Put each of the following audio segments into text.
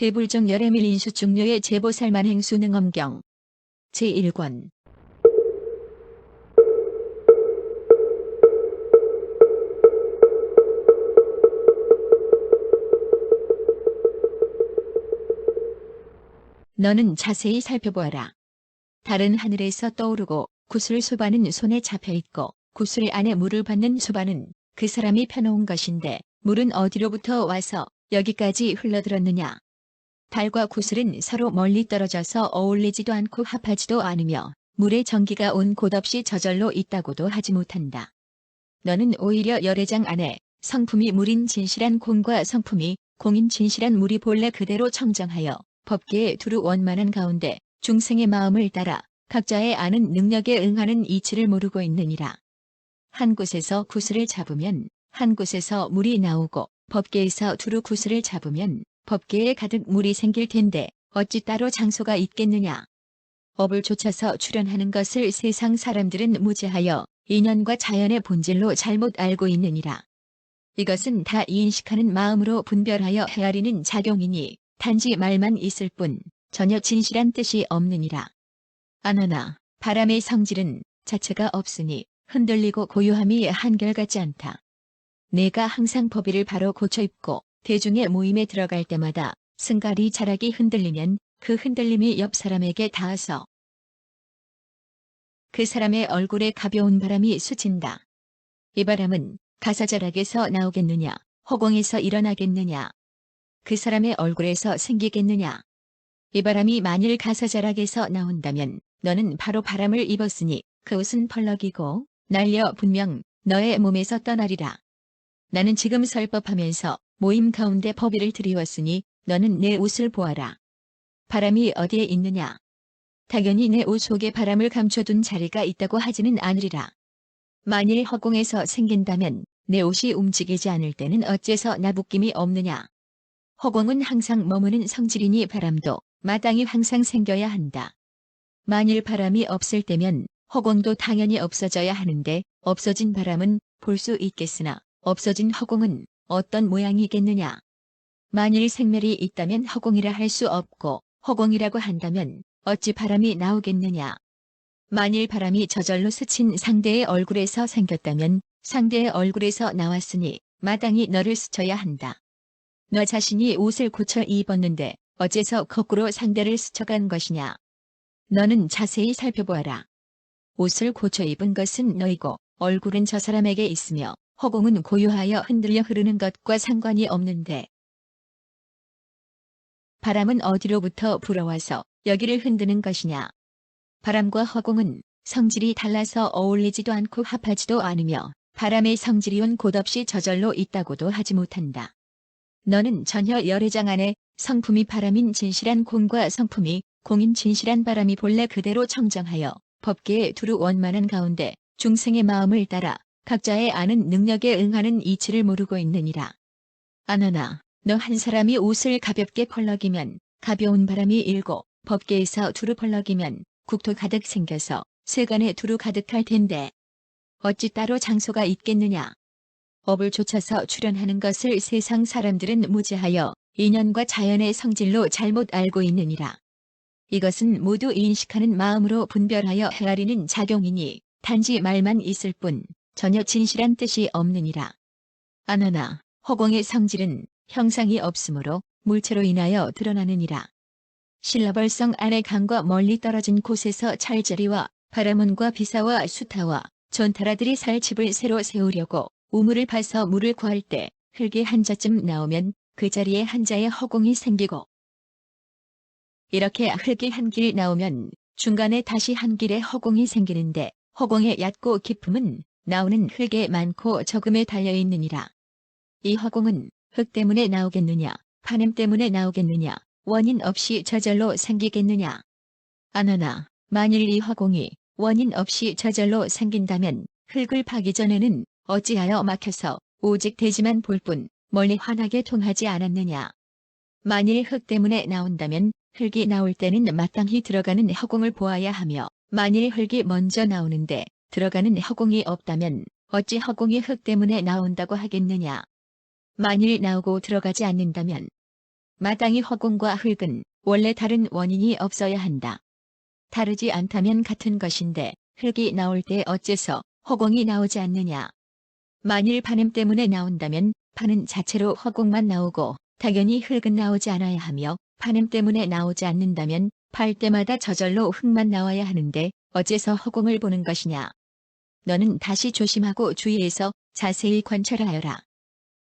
대불종 열애밀 인수중료의 제보살만 행수능엄경 제1권 너는 자세히 살펴보아라. 달은 하늘에서 떠오르고 구슬 소바는 손에 잡혀있고 구슬 안에 물을 받는 소바는 그 사람이 펴놓은 것인데 물은 어디로부터 와서 여기까지 흘러들었느냐. 달과 구슬은 서로 멀리 떨어져서 어울리지도 않고 합하지도 않으며 물의 전기가 온 곳 없이 저절로 있다고도 하지 못한다. 너는 오히려 열애장 안에 성품이 물인 진실한 공과 성품이 공인 진실한 물이 본래 그대로 청정하여 법계에 두루 원만한 가운데 중생의 마음을 따라 각자의 아는 능력에 응하는 이치를 모르고 있느니라. 한 곳에서 구슬을 잡으면 한 곳에서 물이 나오고 법계에서 두루 구슬을 잡으면 법계에 가득 물이 생길 텐데 어찌 따로 장소가 있겠느냐. 업을 좇아서 출현하는 것을 세상 사람들은 무지하여 인연과 자연의 본질로 잘못 알고 있느니라. 이것은 다 인식하는 마음으로 분별하여 헤아리는 작용이니 단지 말만 있을 뿐 전혀 진실한 뜻이 없느니라. 안하나 바람의 성질은 자체가 없으니 흔들리고 고요함이 한결같지 않다. 내가 항상 법의를 바로 고쳐 입고 대중의 모임에 들어갈 때마다 승갈이 자락이 흔들리면 그 흔들림이 옆 사람에게 닿아서 그 사람의 얼굴에 가벼운 바람이 스친다. 이 바람은 가사자락에서 나오겠느냐, 허공에서 일어나겠느냐, 그 사람의 얼굴에서 생기겠느냐. 이 바람이 만일 가사자락에서 나온다면 너는 바로 바람을 입었으니 그 옷은 펄럭이고 날려 분명 너의 몸에서 떠나리라. 나는 지금 설법하면서 모임 가운데 법의를 드리웠으니 너는 내 옷을 보아라. 바람이 어디에 있느냐. 당연히 내 옷 속에 바람을 감춰둔 자리가 있다고 하지는 않으리라. 만일 허공에서 생긴다면 내 옷이 움직이지 않을 때는 어째서 나부낌이 없느냐. 허공은 항상 머무는 성질이니 바람도 마땅히 항상 생겨야 한다. 만일 바람이 없을 때면 허공도 당연히 없어져야 하는데 없어진 바람은 볼 수 있겠으나 없어진 허공은 어떤 모양이겠느냐. 만일 생멸이 있다면 허공이라 할 수 없고 허공이라고 한다면 어찌 바람이 나오겠느냐. 만일 바람이 저절로 스친 상대의 얼굴에서 생겼다면 상대의 얼굴에서 나왔으니 마땅히 너를 스쳐야 한다. 너 자신이 옷을 고쳐 입었는데 어째서 거꾸로 상대를 스쳐간 것이냐. 너는 자세히 살펴보아라. 옷을 고쳐 입은 것은 너이고 얼굴은 저 사람에게 있으며 허공은 고요하여 흔들려 흐르는 것과 상관이 없는데 바람은 어디로부터 불어와서 여기를 흔드는 것이냐. 바람과 허공은 성질이 달라서 어울리지도 않고 합하지도 않으며 바람의 성질이 온 곳 없이 저절로 있다고도 하지 못한다. 너는 전혀 열애장 안에 성품이 바람인 진실한 공과 성품이 공인 진실한 바람이 본래 그대로 청정하여 법계에 두루 원만한 가운데 중생의 마음을 따라 각자의 아는 능력에 응하는 이치를 모르고 있느니라. 안하나 너 한 사람이 옷을 가볍게 펄럭이면 가벼운 바람이 일고 법계에서 두루 펄럭이면 국토 가득 생겨서 세간에 두루 가득할 텐데 어찌 따로 장소가 있겠느냐. 업을 좇아서 출현하는 것을 세상 사람들은 무지하여 인연과 자연의 성질로 잘못 알고 있느니라. 이것은 모두 인식하는 마음으로 분별하여 헤아리는 작용이니 단지 말만 있을 뿐 전혀 진실한 뜻이 없느니라. 안하나 허공의 성질은 형상이 없으므로 물체로 인하여 드러나느니라. 신라벌성 안의 강과 멀리 떨어진 곳에서 찰자리와 바라문과 비사와 수타와 전타라들이 살 집을 새로 세우려고 우물을 파서 물을 구할 때 흙이 한 자쯤 나오면 그 자리에 한 자의 허공이 생기고 이렇게 흙이 한 길 나오면 중간에 다시 한 길의 허공이 생기는데 허공의 얕고 깊음은 나오는 흙의 많고 적음에 달려있느니라. 이 허공은 흙 때문에 나오겠느냐, 파냄 때문에 나오겠느냐, 원인 없이 저절로 생기겠느냐. 안하나 만일 이 허공이 원인 없이 저절로 생긴다면 흙을 파기 전에는 어찌하여 막혀서 오직 대지만 볼 뿐 멀리 환하게 통하지 않았느냐. 만일 흙 때문에 나온다면 흙이 나올 때는 마땅히 들어가는 허공을 보아야 하며 만일 흙이 먼저 나오는데 들어가는 허공이 없다면 어찌 허공이 흙 때문에 나온다고 하겠느냐. 만일 나오고 들어가지 않는다면 마땅히 허공과 흙은 원래 다른 원인이 없어야 한다. 다르지 않다면 같은 것인데 흙이 나올 때 어째서 허공이 나오지 않느냐. 만일 파냄 때문에 나온다면 파는 자체로 허공만 나오고 당연히 흙은 나오지 않아야 하며, 파냄 때문에 나오지 않는다면 팔 때마다 저절로 흙만 나와야 하는데 어째서 허공을 보는 것이냐. 너는 다시 조심하고 주의해서 자세히 관찰하여라.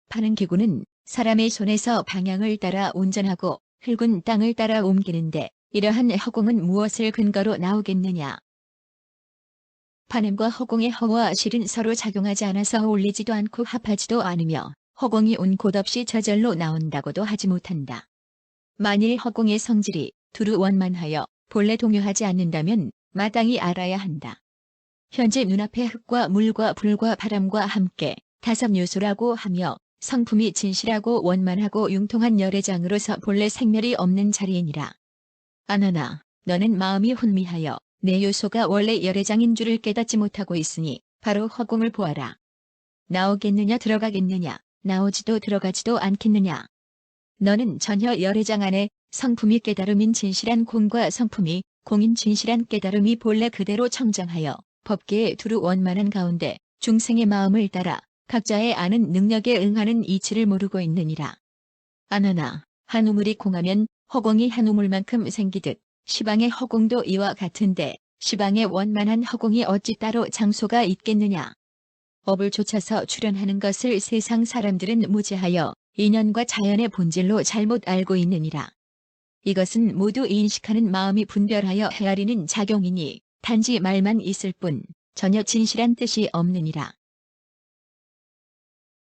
파는 기구는 사람의 손에서 방향을 따라 운전하고 흙은 땅을 따라 옮기는데 이러한 허공은 무엇을 근거로 나오겠느냐. 파냄과 허공의 허와 실은 서로 작용하지 않아서 어울리지도 않고 합하지도 않으며 허공이 온 곳 없이 저절로 나온다고도 하지 못한다. 만일 허공의 성질이 두루 원만하여 본래 동요하지 않는다면 마땅히 알아야 한다. 현재 눈앞에 흙과 물과 불과 바람과 함께 다섯 요소라고 하며 성품이 진실하고 원만하고 융통한 열애장으로서 본래 생멸이 없는 자리이니라. 아나나, 너는 마음이 혼미하여 내 요소가 원래 열애장인 줄을 깨닫지 못하고 있으니 바로 허공을 보아라. 나오겠느냐 들어가겠느냐, 나오지도 들어가지도 않겠느냐. 너는 전혀 열애장 안에 성품이 깨달음인 진실한 공과 성품이 공인 진실한 깨달음이 본래 그대로 청정하여 법계에 두루 원만한 가운데 중생의 마음을 따라 각자의 아는 능력에 응하는 이치를 모르고 있느니라. 아나나, 한 우물이 공하면 허공이 한 우물만큼 생기듯 시방의 허공도 이와 같은데 시방의 원만한 허공이 어찌 따로 장소가 있겠느냐. 업을 좇아서 출현하는 것을 세상 사람들은 무지하여 인연과 자연의 본질로 잘못 알고 있느니라. 이것은 모두 인식하는 마음이 분별하여 헤아리는 작용이니 단지 말만 있을 뿐 전혀 진실한 뜻이 없느니라.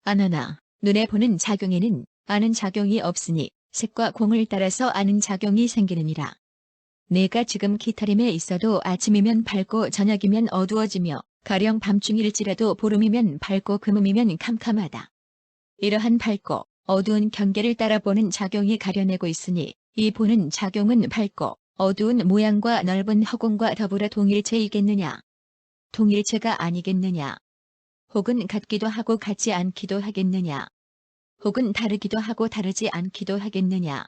아나나, 눈에 보는 작용에는 아는 작용이 없으니 색과 공을 따라서 아는 작용이 생기느니라. 내가 지금 기타림에 있어도 아침이면 밝고 저녁이면 어두워지며 가령 밤중일지라도 보름이면 밝고 금음이면 캄캄하다. 이러한 밝고 어두운 경계를 따라 보는 작용이 가려내고 있으니 이 보는 작용은 밝고 어두운 모양과 넓은 허공과 더불어 동일체이겠느냐. 동일체가 아니겠느냐. 혹은 같기도 하고 같지 않기도 하겠느냐. 혹은 다르기도 하고 다르지 않기도 하겠느냐.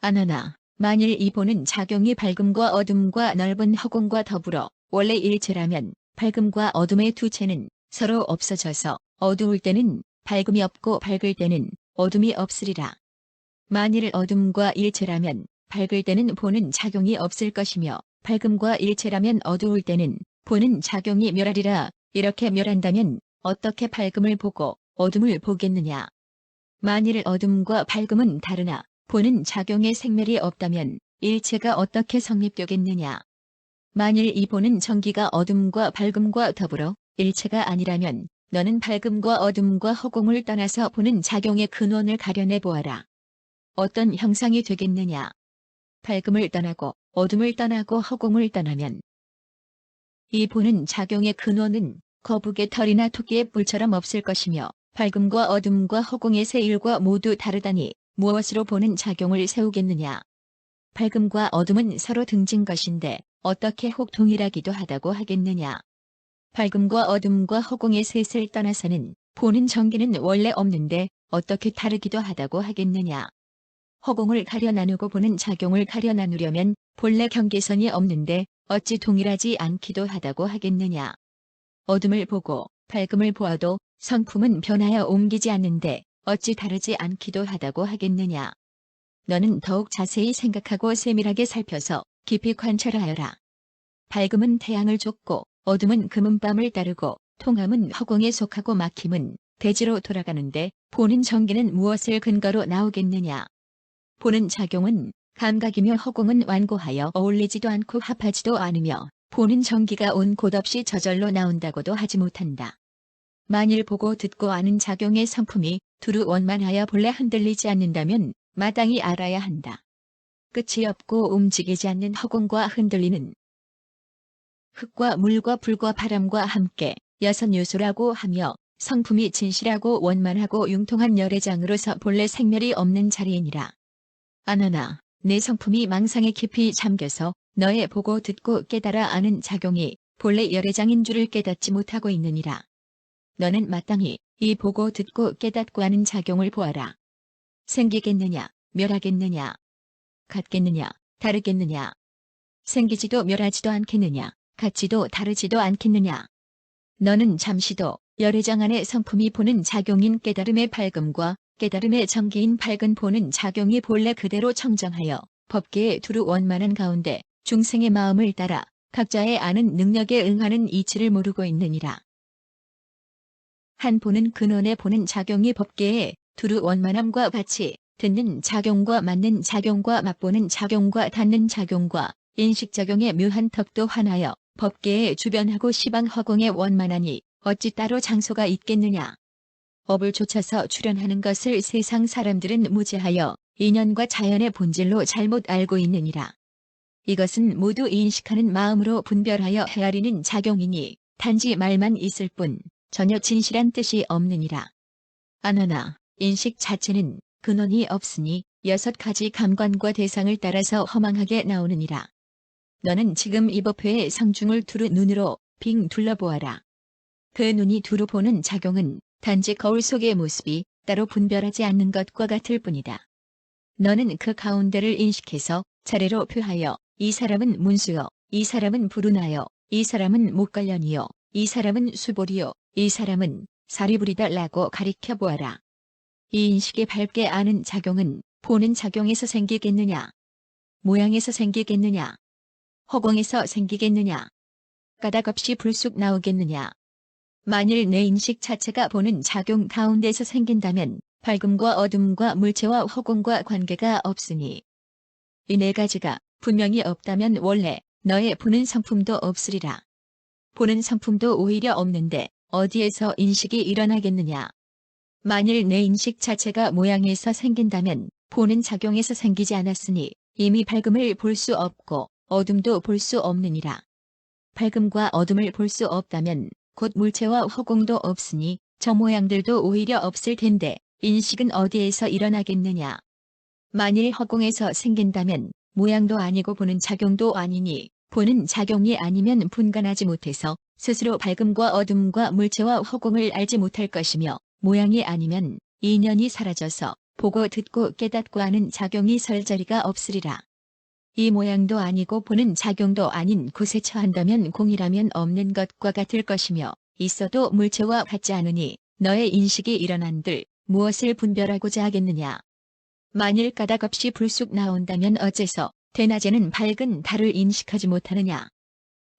아나나, 만일 이 보는 작용이 밝음과 어둠과 넓은 허공과 더불어 원래 일체라면 밝음과 어둠의 두 체는 서로 없어져서 어두울 때는 밝음이 없고 밝을 때는 어둠이 없으리라. 만일 어둠과 일체라면 밝을 때는 보는 작용이 없을 것이며 밝음과 일체라면 어두울 때는 보는 작용이 멸하리라. 이렇게 멸한다면 어떻게 밝음을 보고 어둠을 보겠느냐. 만일 어둠과 밝음은 다르나 보는 작용의 생멸이 없다면 일체가 어떻게 성립되겠느냐. 만일 이 보는 전기가 어둠과 밝음과 더불어 일체가 아니라면 너는 밝음과 어둠과 허공을 떠나서 보는 작용의 근원을 가려내 보아라. 어떤 형상이 되겠느냐. 밝음을 떠나고 어둠을 떠나고 허공을 떠나면 이 보는 작용의 근원은 거북의 털이나 토끼의 뿔처럼 없을 것이며 밝음과 어둠과 허공의 세일과 모두 다르다니 무엇으로 보는 작용을 세우겠느냐. 밝음과 어둠은 서로 등진 것인데 어떻게 혹 동일하기도 하다고 하겠느냐. 밝음과 어둠과 허공의 셋을 떠나서는 보는 전기는 원래 없는데 어떻게 다르기도 하다고 하겠느냐. 허공을 가려 나누고 보는 작용을 가려 나누려면 본래 경계선이 없는데 어찌 동일하지 않기도 하다고 하겠느냐. 어둠을 보고 밝음을 보아도 성품은 변하여 옮기지 않는데 어찌 다르지 않기도 하다고 하겠느냐. 너는 더욱 자세히 생각하고 세밀하게 살펴서 깊이 관찰하여라. 밝음은 태양을 쫓고 어둠은 금은밤을 따르고 통함은 허공에 속하고 막힘은 대지로 돌아가는데 보는 전기는 무엇을 근거로 나오겠느냐. 보는 작용은 감각이며 허공은 완고하여 어울리지도 않고 합하지도 않으며 보는 전기가 온 곳 없이 저절로 나온다고도 하지 못한다. 만일 보고 듣고 아는 작용의 성품이 두루 원만하여 본래 흔들리지 않는다면 마땅히 알아야 한다. 끝이 없고 움직이지 않는 허공과 흔들리는 흙과 물과 불과 바람과 함께 여섯 요소라고 하며 성품이 진실하고 원만하고 융통한 열애장으로서 본래 생멸이 없는 자리이니라. 아나나, 내 성품이 망상에 깊이 잠겨서 너의 보고 듣고 깨달아 아는 작용이 본래 열애장인 줄을 깨닫지 못하고 있느니라. 너는 마땅히 이 보고 듣고 깨닫고 아는 작용을 보아라. 생기겠느냐, 멸하겠느냐? 같겠느냐? 다르겠느냐? 생기지도 멸하지도 않겠느냐? 같지도 다르지도 않겠느냐? 너는 잠시도 열애장 안의 성품이 보는 작용인 깨달음의 밝음과 깨달음의 정기인 밝은 보는 작용이 본래 그대로 청정하여 법계의 두루 원만한 가운데 중생의 마음을 따라 각자의 아는 능력에 응하는 이치를 모르고 있느니라. 한 보는 근원에 보는 작용이 법계의 두루 원만함과 같이 듣는 작용과 맞는 작용과 맛보는 작용과 닿는 작용과 인식작용의 묘한 덕도 하나여 법계의 주변하고 시방 허공에 원만하니 어찌 따로 장소가 있겠느냐. 업을 좇아서 출현하는 것을 세상 사람들은 무지하여 인연과 자연의 본질로 잘못 알고 있느니라. 이것은 모두 인식하는 마음으로 분별하여 헤아리는 작용이니 단지 말만 있을 뿐 전혀 진실한 뜻이 없느니라. 안하나 인식 자체는 근원이 없으니 6가지 감관과 대상을 따라서 허망하게 나오느니라. 너는 지금 이 법회의 상중을 두루 눈으로 빙 둘러보아라. 그 눈이 두루 보는 작용은 단지 거울 속의 모습이 따로 분별하지 않는 것과 같을 뿐이다. 너는 그 가운데를 인식해서 차례로 표하여 이 사람은 문수요, 이 사람은 불운하여, 이 사람은 목관련이요, 이 사람은 수보리요, 이 사람은 사리불이다 라고 가리켜 보아라. 이 인식이 밝게 아는 작용은 보는 작용에서 생기겠느냐? 모양에서 생기겠느냐? 허공에서 생기겠느냐? 까닭없이 불쑥 나오겠느냐? 만일 내 인식 자체가 보는 작용 가운데서 생긴다면 밝음과 어둠과 물체와 허공과 관계가 없으니 이 4가지가 분명히 없다면 원래 너의 보는 성품도 없으리라. 보는 성품도 오히려 없는데 어디에서 인식이 일어나겠느냐. 만일 내 인식 자체가 모양에서 생긴다면 보는 작용에서 생기지 않았으니 이미 밝음을 볼 수 없고 어둠도 볼 수 없느니라. 밝음과 어둠을 볼 수 없다면 곧 물체와 허공도 없으니 저 모양들도 오히려 없을 텐데 인식은 어디에서 일어나겠느냐. 만일 허공에서 생긴다면 모양도 아니고 보는 작용도 아니니 보는 작용이 아니면 분간하지 못해서 스스로 밝음과 어둠과 물체와 허공을 알지 못할 것이며 모양이 아니면 인연이 사라져서 보고 듣고 깨닫고 하는 작용이 설 자리가 없으리라. 이 모양도 아니고 보는 작용도 아닌 곳에 처한다면 공이라면 없는 것과 같을 것이며 있어도 물체와 같지 않으니 너의 인식이 일어난들 무엇을 분별하고자 하겠느냐. 만일 까닭없이 불쑥 나온다면 어째서 대낮에는 밝은 달을 인식하지 못하느냐.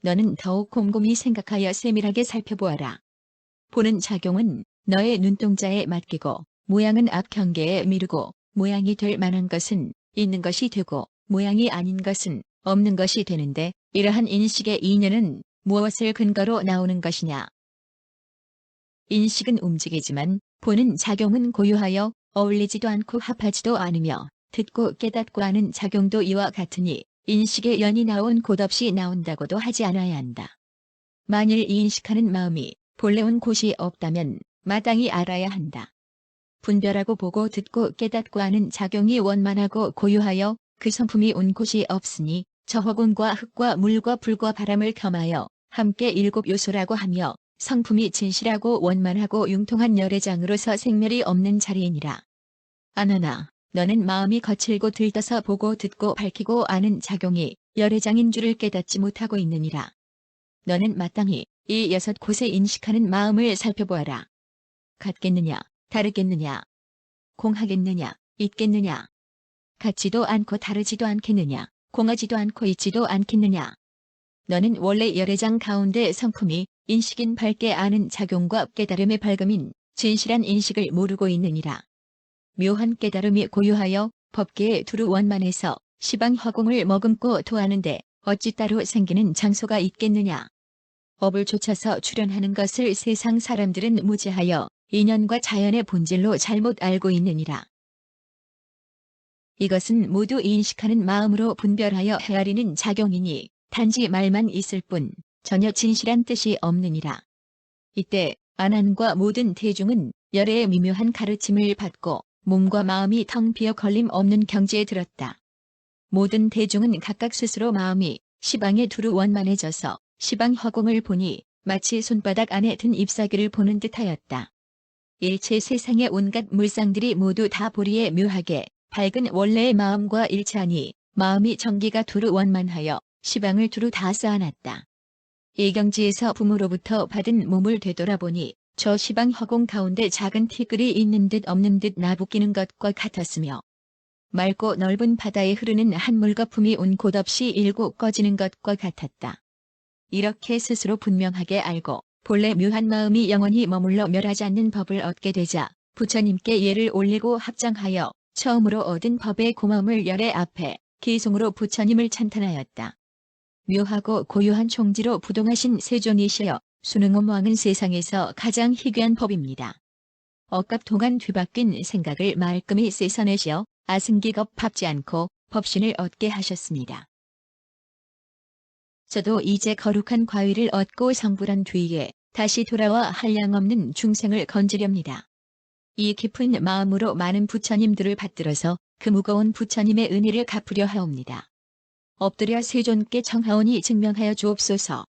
너는 더욱 곰곰이 생각하여 세밀하게 살펴보아라. 보는 작용은 너의 눈동자에 맡기고 모양은 앞 경계에 미루고 모양이 될 만한 것은 있는 것이 되고 모양이 아닌 것은 없는 것이 되는데 이러한 인식의 인연은 무엇을 근거로 나오는 것이냐. 인식은 움직이지만 보는 작용은 고요하여 어울리지도 않고 합하지도 않으며 듣고 깨닫고 하는 작용도 이와 같으니 인식의 연이 나온 곳 없이 나온다고도 하지 않아야 한다. 만일 이 인식하는 마음이 본래 온 곳이 없다면 마땅히 알아야 한다. 분별하고 보고 듣고 깨닫고 하는 작용이 원만하고 고요하여 그 성품이 온 곳이 없으니 저 허공과 흙과 물과 불과 바람을 겸하여 함께 7 요소라고 하며 성품이 진실하고 원만하고 융통한 열애장으로서 생멸이 없는 자리이니라. 안하나 너는 마음이 거칠고 들떠서 보고 듣고 밝히고 아는 작용이 열애장인 줄을 깨닫지 못하고 있느니라. 너는 마땅히 이 6곳에 인식하는 마음을 살펴보아라. 같겠느냐, 다르겠느냐, 공하겠느냐, 있겠느냐, 같지도 않고 다르지도 않겠느냐, 공하지도 않고 있지도 않겠느냐. 너는 원래 열애장 가운데 성품이 인식인 밝게 아는 작용과 깨달음의 밝음인 진실한 인식을 모르고 있느니라. 묘한 깨달음이 고요하여 법계에 두루 원만해서 시방 허공을 머금고 토하는데 어찌 따로 생기는 장소가 있겠느냐. 업을 좇아서 출현하는 것을 세상 사람들은 무지하여 인연과 자연의 본질로 잘못 알고 있느니라. 이것은 모두 인식하는 마음으로 분별하여 헤아리는 작용이니 단지 말만 있을 뿐 전혀 진실한 뜻이 없느니라. 이때 안한과 모든 대중은 열애의 미묘한 가르침을 받고 몸과 마음이 텅 비어 걸림 없는 경지에 들었다. 모든 대중은 각각 스스로 마음이 시방에 두루 원만해져서 시방 허공을 보니 마치 손바닥 안에 든 잎사귀를 보는 듯하였다. 일체 세상의 온갖 물상들이 모두 다 보리에 묘하게 밝은 원래의 마음과 일치하니 마음이 정기가 두루 원만하여 시방을 두루 다 쌓아놨다. 예경지에서 부모로부터 받은 몸을 되돌아보니 저 시방 허공 가운데 작은 티끌이 있는 듯 없는 듯 나부끼는 것과 같았으며 맑고 넓은 바다에 흐르는 한 물거품이 온 곳 없이 일고 꺼지는 것과 같았다. 이렇게 스스로 분명하게 알고 본래 묘한 마음이 영원히 머물러 멸하지 않는 법을 얻게 되자 부처님께 예를 올리고 합장하여 처음으로 얻은 법의 고마움을 열애 앞에 기송으로 부처님을 찬탄하였다. 묘하고 고요한 총지로 부동하신 세존이시여 수능엄 왕은 세상에서 가장 희귀한 법입니다. 억갑통한 뒤바뀐 생각을 말끔히 씻어내시어 아승기겁 밟지 않고 법신을 얻게 하셨습니다. 저도 이제 거룩한 과위를 얻고 성불한 뒤에 다시 돌아와 한량없는 중생을 건지렵니다. 이 깊은 마음으로 많은 부처님들을 받들어서 그 무거운 부처님의 은혜를 갚으려 하옵니다. 엎드려 세존께 청하오니 증명하여 주옵소서.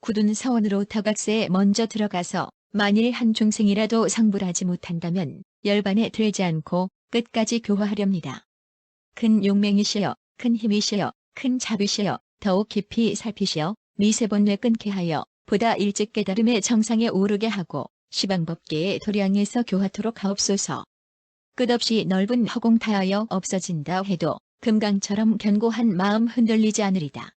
굳은 서원으로 다각세에 먼저 들어가서 만일 한 중생이라도 성불하지 못한다면 열반에 들지 않고 끝까지 교화하렵니다. 큰 용맹이시여, 큰 힘이시여, 큰 자비시여, 더욱 깊이 살피시어 미세본뇌 끊게 하여 보다 일찍 깨달음의 정상에 오르게 하고 시방법계의 도량에서 교화토록 하옵소서. 끝없이 넓은 허공 다하여 없어진다 해도 금강처럼 견고한 마음 흔들리지 않으리다.